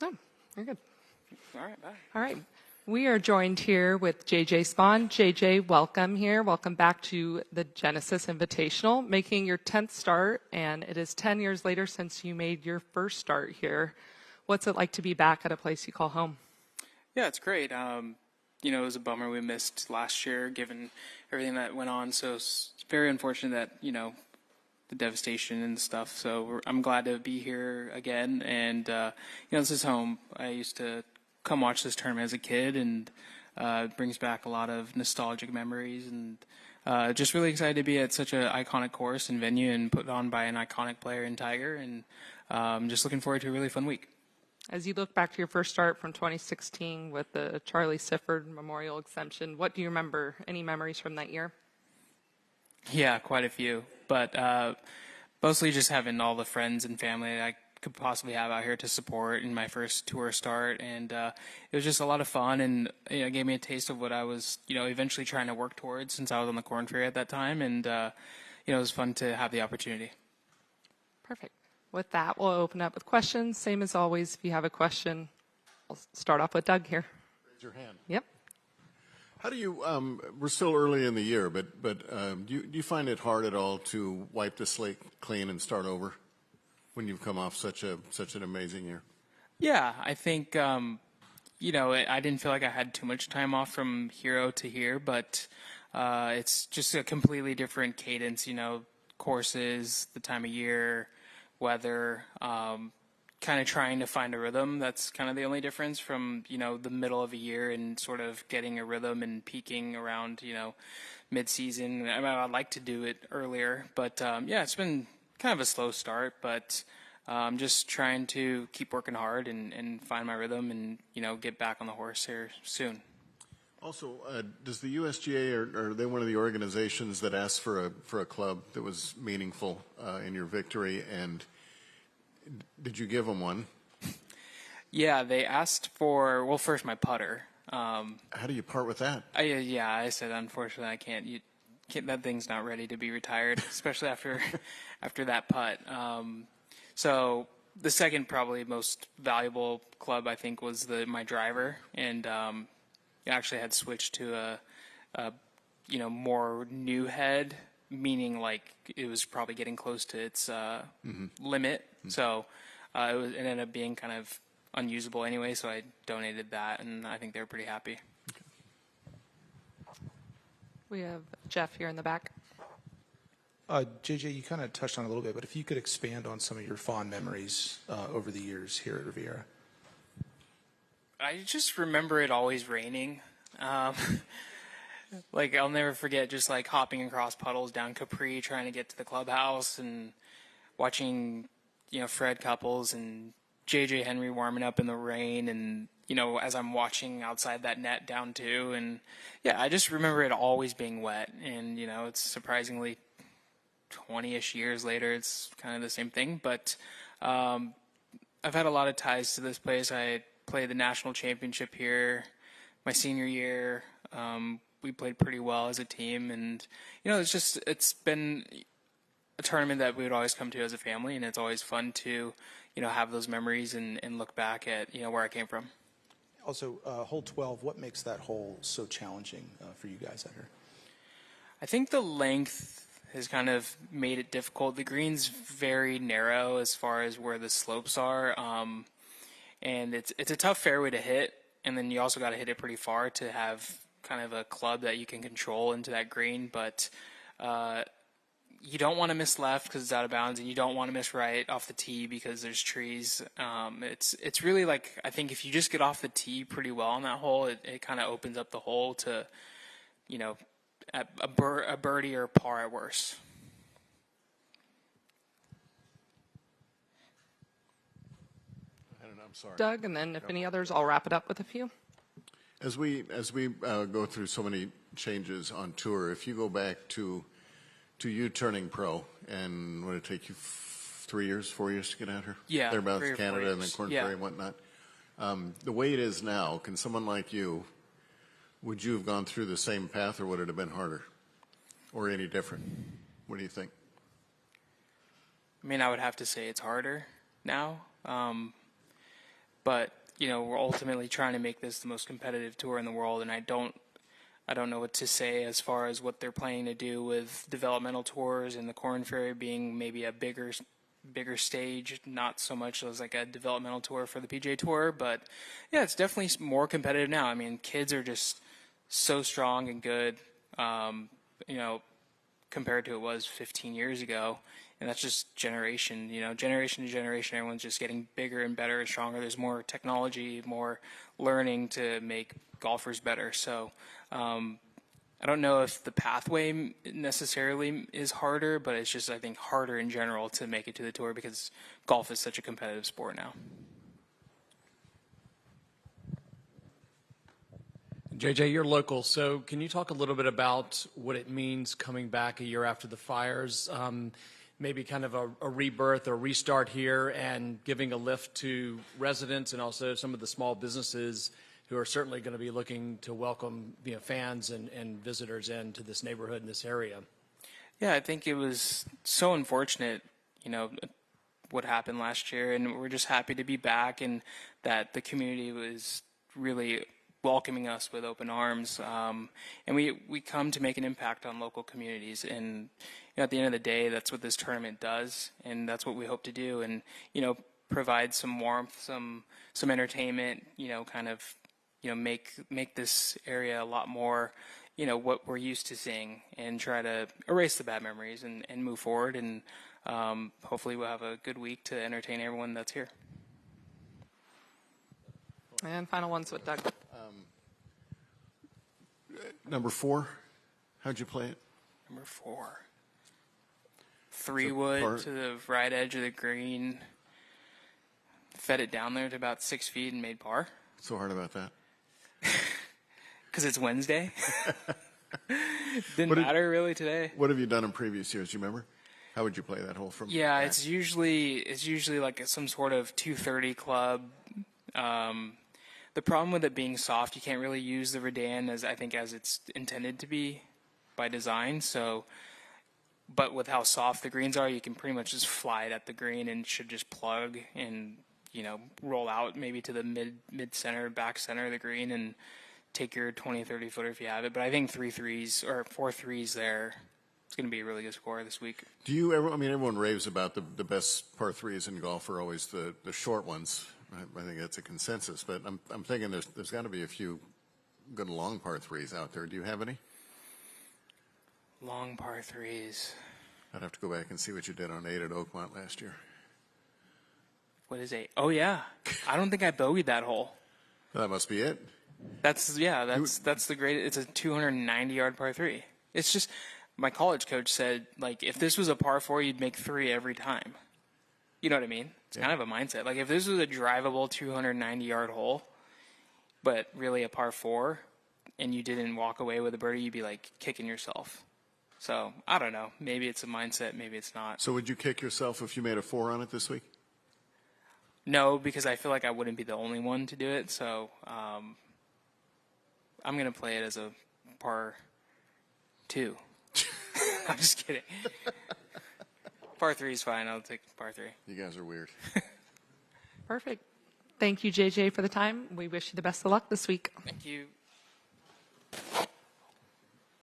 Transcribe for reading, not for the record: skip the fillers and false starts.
Oh, very good. All right, bye. All right. We are joined here with JJ Spaun. JJ, welcome here. Welcome back to the Genesis Invitational, making your 10th start, and it is 10 years later since you made your first start here. What's it like to be back at a place you call home? Yeah, it's great. It was a bummer we missed last year given everything that went on. So it's very unfortunate that, the devastation and stuff. So I'm glad to be here again. And, this is home. I used to come watch this tournament as a kid, and it brings back a lot of nostalgic memories. And just really excited to be at such an iconic course and venue and put on by an iconic player in Tiger. And just looking forward to a really fun week. As you look back to your first start from 2016 with the Charlie Sifford Memorial Exemption, what do you remember? Any memories from that year? Yeah, quite a few. But mostly just having all the friends and family that I could possibly have out here to support in my first tour start. And it was just a lot of fun, and it gave me a taste of what I was, eventually trying to work towards since I was on the Corn Ferry at that time. And, it was fun to have the opportunity. Perfect. With that, we'll open up with questions. Same as always, if you have a question, I'll start off with Doug here. Raise your hand. Yep. How do you, we're still early in the year, but do you find it hard at all to wipe the slate clean and start over when you've come off such an amazing year? Yeah, I think, I didn't feel like I had too much time off from hero to here, but it's just a completely different cadence, courses, the time of year, weather, kind of trying to find a rhythm. That's kind of the only difference from, the middle of a year and sort of getting a rhythm and peaking around, mid-season. I mean, I'd like to do it earlier, but it's been kind of a slow start, but I'm just trying to keep working hard and find my rhythm and, get back on the horse here soon. Also, does the USGA, are they one of the organizations that asked for a club that was meaningful in your victory, and did you give them one? Yeah, they asked for, well, first my putter. How do you part with that? I said, unfortunately, I can't. That thing's not ready to be retired, especially after that putt. So the second probably most valuable club, I think, was my driver, and I actually had switched to a more new head, meaning like it was probably getting close to its limit. Mm-hmm. So it ended up being kind of unusable anyway, so I donated that, and I think they were pretty happy. Okay. We have Jeff here in the back. JJ, you kind of touched on it a little bit, but if you could expand on some of your fond memories over the years here at Riviera. I just remember it always raining. Like, I'll never forget just, like, hopping across puddles down Capri trying to get to the clubhouse and watching, Fred Couples and J.J. Henry warming up in the rain and, as I'm watching outside that net down too. And, I just remember it always being wet. And, it's surprisingly 20-ish years later, it's kind of the same thing. But I've had a lot of ties to this place. I played the national championship here my senior year. We played pretty well as a team, and it's been a tournament that we would always come to as a family, and it's always fun to have those memories and look back at where I came from. Also, hole 12, what makes that hole so challenging for you guys out here? I think the length has kind of made it difficult. The green's very narrow as far as where the slopes are. And it's a tough fairway to hit, and then you also got to hit it pretty far to have kind of a club that you can control into that green. But you don't want to miss left because it's out of bounds, and you don't want to miss right off the tee because there's trees. It's really like, I think if you just get off the tee pretty well on that hole, it kind of opens up the hole to, a birdie or par at worst. I'm sorry. Doug, and then if any others, I'll wrap it up with a few. As we go through so many changes on tour, if you go back to you turning pro, and would it take you 3 years, 4 years to get out here? Yeah, thereabouts, Canada and then Corn Ferry and whatnot. The way it is now, can someone like you, would you have gone through the same path, or would it have been harder, or any different? What do you think? I mean, I would have to say it's harder now. but we're ultimately trying to make this the most competitive tour in the world, and I don't know what to say as far as what they're planning to do with developmental tours and the Korn Ferry being maybe a bigger stage, not so much as like a developmental tour for the PGA Tour, but yeah, it's definitely more competitive now. I mean, kids are just so strong and good, compared to it was 15 years ago. And that's just generation to generation. Everyone's just getting bigger and better and stronger. There's more technology, more learning to make golfers better. So I don't know if the pathway necessarily is harder, but it's just, I think, harder in general to make it to the tour because golf is such a competitive sport now. JJ, you're local, so can you talk a little bit about what it means coming back a year after the fires? Maybe kind of a rebirth or restart here and giving a lift to residents and also some of the small businesses who are certainly going to be looking to welcome fans and visitors into this neighborhood in this area. Yeah, I think it was so unfortunate, what happened last year, and we're just happy to be back and that the community was really welcoming us with open arms. And we come to make an impact on local communities. And at the end of the day, that's what this tournament does, and that's what we hope to do. And provide some warmth, some entertainment. Make this area a lot more, what we're used to seeing, and try to erase the bad memories and move forward. And hopefully we'll have a good week to entertain everyone that's here. And final ones with Doug. Number 4, how'd you play it? Number 4. 3-wood to the right edge of the green. Fed it down there to about 6 feet and made par. What's so hard about that? Because it's Wednesday. Didn't matter really today. What have you done in previous years? Do you remember? How would you play that hole from? Yeah, back? it's usually like some sort of 230 club. The problem with it being soft, you can't really use the Redan as it's intended to be by design. So, but with how soft the greens are, you can pretty much just fly it at the green and it should just plug and roll out maybe to the mid center, back center of the green and take your 20-30 footer if you have it. But I think 3 threes or 4 threes there. It's going to be a really good score this week. Do you ever? I mean, everyone raves about the best par 3s in golf are always the short ones. I think that's a consensus, but I'm thinking there's got to be a few good long par 3s out there. Do you have any? Long par 3s. I'd have to go back and see what you did on 8 at Oakmont last year. What is 8? Oh yeah, I don't think I bogeyed that hole. That must be it. That's the great. It's a 290-yard par 3. It's just my college coach said, like, if this was a par 4, you'd make 3 every time. You know what I mean? It's kind of a mindset. Like, if this was a drivable 290-yard hole, but really a par 4, and you didn't walk away with a birdie, you'd be, like, kicking yourself. So, I don't know. Maybe it's a mindset. Maybe it's not. So would you kick yourself if you made a 4 on it this week? No, because I feel like I wouldn't be the only one to do it. So, I'm going to play it as a par 2. I'm just kidding. Par 3 is fine. I'll take par 3. You guys are weird. Perfect. Thank you, JJ, for the time. We wish you the best of luck this week. Thank you.